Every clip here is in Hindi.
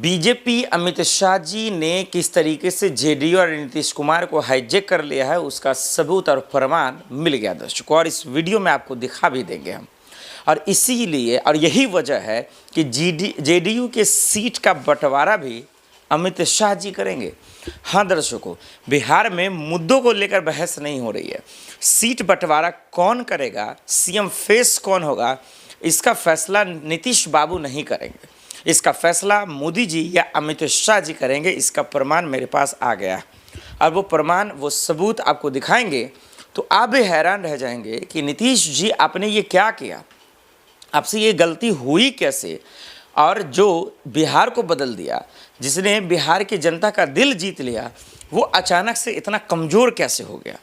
बीजेपी अमित शाह जी ने किस तरीके से जेडीयू और नीतीश कुमार को हाईजैक कर लिया है उसका सबूत और प्रमाण मिल गया दर्शकों, और इस वीडियो में आपको दिखा भी देंगे हम। और इसीलिए और यही वजह है कि जेडीयू के सीट का बंटवारा भी अमित शाह जी करेंगे। हाँ दर्शकों, बिहार में मुद्दों को लेकर बहस नहीं हो रही है। सीट बंटवारा कौन करेगा, सीएम फेस कौन होगा, इसका फैसला नीतीश बाबू नहीं करेंगे। इसका फैसला मोदी जी या अमित शाह जी करेंगे। इसका प्रमाण मेरे पास आ गया और वो प्रमाण, वो सबूत आपको दिखाएंगे तो आप भी हैरान रह जाएंगे कि नीतीश जी आपने ये क्या किया, आपसे ये गलती हुई कैसे, और जो बिहार को बदल दिया, जिसने बिहार की जनता का दिल जीत लिया, वो अचानक से इतना कमज़ोर कैसे हो गया।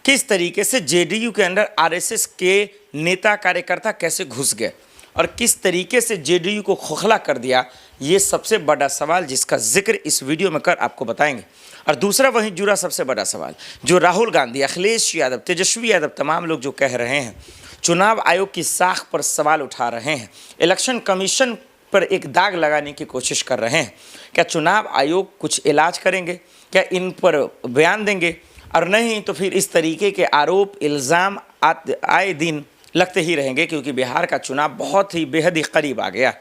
किस तरीके से जेडीयू के अंदर आरएसएस के नेता कार्यकर्ता कैसे घुस गए और किस तरीके से जेडीयू को खोखला कर दिया, ये सबसे बड़ा सवाल जिसका जिक्र इस वीडियो में कर आपको बताएंगे। और दूसरा वहीं जुड़ा सबसे बड़ा सवाल जो राहुल गांधी, अखिलेश यादव, तेजस्वी यादव, तमाम लोग जो कह रहे हैं, चुनाव आयोग की साख पर सवाल उठा रहे हैं, इलेक्शन कमीशन पर एक दाग लगाने की कोशिश कर रहे हैं। क्या चुनाव आयोग कुछ इलाज करेंगे, क्या इन पर बयान देंगे, और नहीं तो फिर इस तरीके के आरोप इल्ज़ाम आए दिन लगते ही रहेंगे, क्योंकि बिहार का चुनाव बहुत ही बेहद ही करीब आ गया।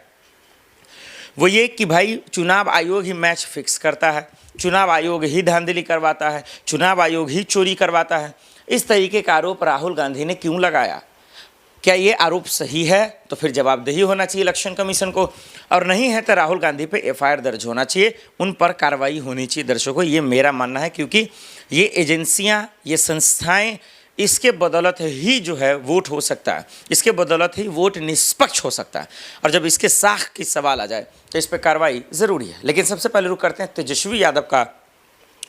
वो ये कि भाई चुनाव आयोग ही मैच फिक्स करता है, चुनाव आयोग ही धांधली करवाता है, चुनाव आयोग ही चोरी करवाता है। इस तरीके का आरोप राहुल गांधी ने क्यों लगाया? क्या ये आरोप सही है? तो फिर जवाबदेही होना चाहिए इलेक्शन कमीशन को, और नहीं है तो राहुल गांधी पे एफआईआर दर्ज होना चाहिए, उन पर कार्रवाई होनी चाहिए। दर्शकों, ये मेरा मानना है, क्योंकि ये एजेंसियां, ये संस्थाएं, इसके बदौलत ही जो है वोट हो सकता है, इसके बदौलत ही वोट निष्पक्ष हो सकता है। और जब इसके साख की सवाल आ जाए तो इस पर कार्रवाई ज़रूरी है। लेकिन सबसे पहले रुक करते हैं तेजस्वी यादव का,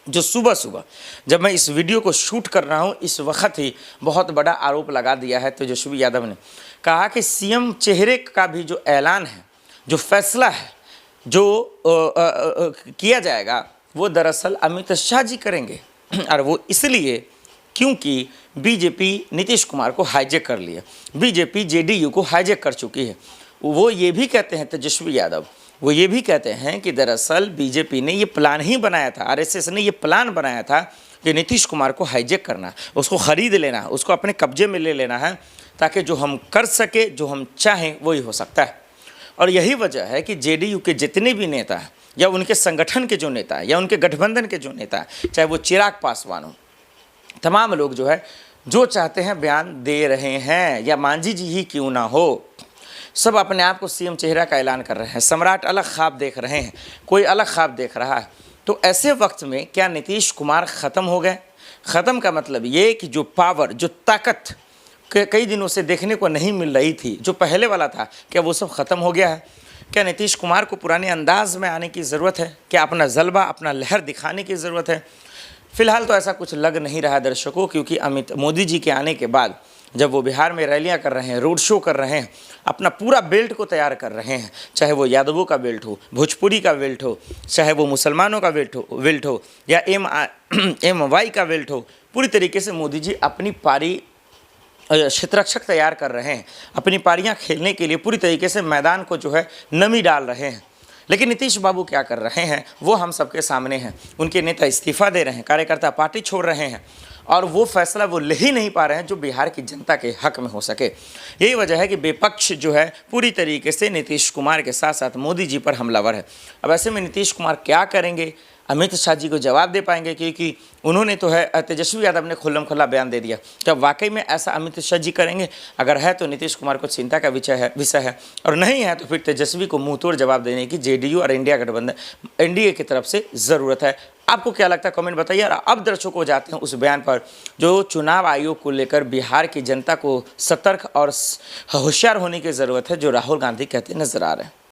जो सुबह सुबह जब मैं इस वीडियो को शूट कर रहा हूं, इस वक्त ही बहुत बड़ा आरोप लगा दिया है तेजस्वी यादव ने। कहा कि सीएम चेहरे का भी जो ऐलान है, जो फैसला है, जो किया जाएगा, वो दरअसल अमित शाह जी करेंगे। और वो इसलिए क्योंकि बीजेपी नीतीश कुमार को हाईजैक कर लिया, बीजेपी जेडीयू को हाईजैक कर चुकी है। वो ये भी कहते हैं तेजस्वी यादव, वो ये भी कहते हैं कि दरअसल बीजेपी ने ये प्लान ही बनाया था, आरएसएस ने ये प्लान बनाया था कि नीतीश कुमार को हाईजैक करना, उसको ख़रीद लेना, उसको अपने कब्जे में ले लेना है, ताकि जो हम कर सके, जो हम चाहें वही हो सकता है। और यही वजह है कि जेडीयू के जितने भी नेता हैं, या उनके संगठन के जो नेता हैं, या उनके गठबंधन के जो नेता हैं, चाहे वो चिराग पासवान हो, तमाम लोग जो है जो चाहते हैं बयान दे रहे हैं, या मांझी जी ही क्यों ना हो, सब अपने आप को सीएम चेहरा का ऐलान कर रहे हैं। सम्राट अलग ख्वाब देख रहे हैं, कोई अलग ख्वाब देख रहा है। तो ऐसे वक्त में क्या नीतीश कुमार ख़त्म हो गए? ख़त्म का मतलब ये कि जो पावर, जो ताकत कई दिनों से देखने को नहीं मिल रही थी, जो पहले वाला था, क्या वो सब ख़त्म हो गया है? क्या नीतीश कुमार को पुराने अंदाज में आने की ज़रूरत है? क्या अपना जलवा, अपना लहर दिखाने की ज़रूरत है? फिलहाल तो ऐसा कुछ लग नहीं रहा दर्शकों, क्योंकि अमित मोदी जी के आने के बाद जब वो बिहार में रैलियां कर रहे हैं, रोड शो कर रहे हैं, अपना पूरा बेल्ट को तैयार कर रहे हैं, चाहे वो यादवों का बेल्ट हो, भोजपुरी का बेल्ट हो, चाहे वो मुसलमानों का बेल्ट हो या MY का बेल्ट हो, पूरी तरीके से मोदी जी अपनी पारी क्षेत्ररक्षक तैयार कर रहे हैं, अपनी पारियां खेलने के लिए पूरी तरीके से मैदान को जो है नमी डाल रहे हैं। लेकिन नीतीश बाबू क्या कर रहे हैं वो हम सबके सामने हैं। उनके नेता इस्तीफा दे रहे हैं, कार्यकर्ता पार्टी छोड़ रहे हैं, और वो फैसला वो ले ही नहीं पा रहे हैं जो बिहार की जनता के हक में हो सके। यही वजह है कि विपक्ष जो है पूरी तरीके से नीतीश कुमार के साथ साथ मोदी जी पर हमलावर है। अब ऐसे में नीतीश कुमार क्या करेंगे? अमित शाह जी को जवाब दे पाएंगे? क्योंकि उन्होंने तो है, तेजस्वी यादव ने खुल्लम खुल्ला बयान दे दिया। क्या वाकई में ऐसा अमित शाह जी करेंगे? अगर है तो नीतीश कुमार को चिंता का विषय है, और नहीं है तो फिर तेजस्वी को मुंह तोड़ जवाब देने की जेडीयू और इंडिया गठबंधन, एनडीए की तरफ से ज़रूरत है। आपको क्या लगता है कमेंट बताइए। और अब दर्शकों को जाते हैं उस बयान पर जो चुनाव आयोग को लेकर बिहार की जनता को सतर्क और होशियार होने की ज़रूरत है, जो राहुल गांधी कहते नजर आ रहे हैं।